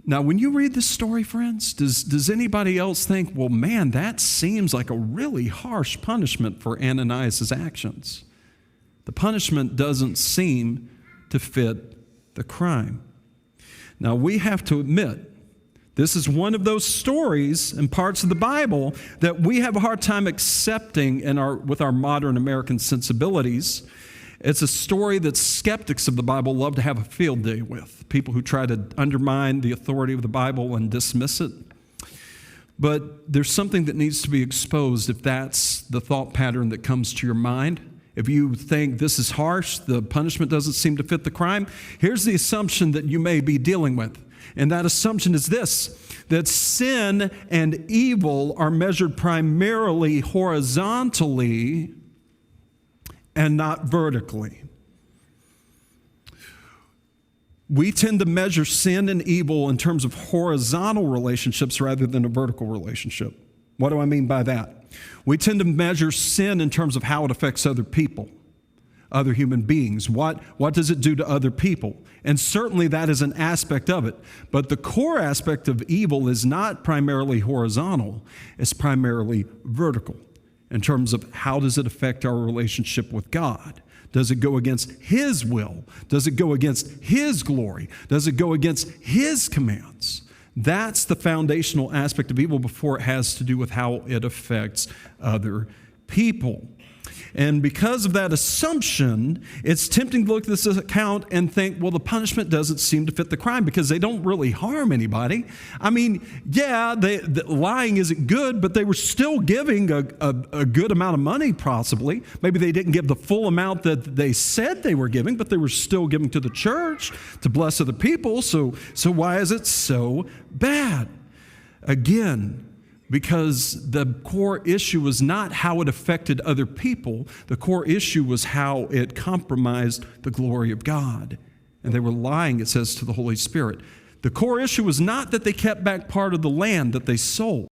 Now, when you read this story, friends, does anybody else think, well, man, that seems like a really harsh punishment for Ananias' actions? The punishment doesn't seem to fit the crime. Now, we have to admit, this is one of those stories and parts of the Bible that we have a hard time accepting with our modern American sensibilities. It's a story that skeptics of the Bible love to have a field day with, people who try to undermine the authority of the Bible and dismiss it. But there's something that needs to be exposed if that's the thought pattern that comes to your mind. If you think this is harsh, the punishment doesn't seem to fit the crime, here's the assumption that you may be dealing with. And that assumption is this, that sin and evil are measured primarily horizontally and not vertically. We tend to measure sin and evil in terms of horizontal relationships rather than a vertical relationship. What do I mean by that? We tend to measure sin in terms of how it affects other people, other human beings. What does it do to other people? And certainly that is an aspect of it. But the core aspect of evil is not primarily horizontal, it's primarily vertical. In terms of how does it affect our relationship with God? Does it go against His will? Does it go against His glory? Does it go against His commands? That's the foundational aspect of evil before it has to do with how it affects other people. And because of that assumption, it's tempting to look at this account and think, well, the punishment doesn't seem to fit the crime because they don't really harm anybody. I mean, yeah, lying isn't good, but they were still giving a good amount of money, possibly. Maybe they didn't give the full amount that they said they were giving, but they were still giving to the church to bless other people. So why is it so bad? Again, because the core issue was not how it affected other people. The core issue was how it compromised the glory of God. And they were lying, it says, to the Holy Spirit. The core issue was not that they kept back part of the land that they sold.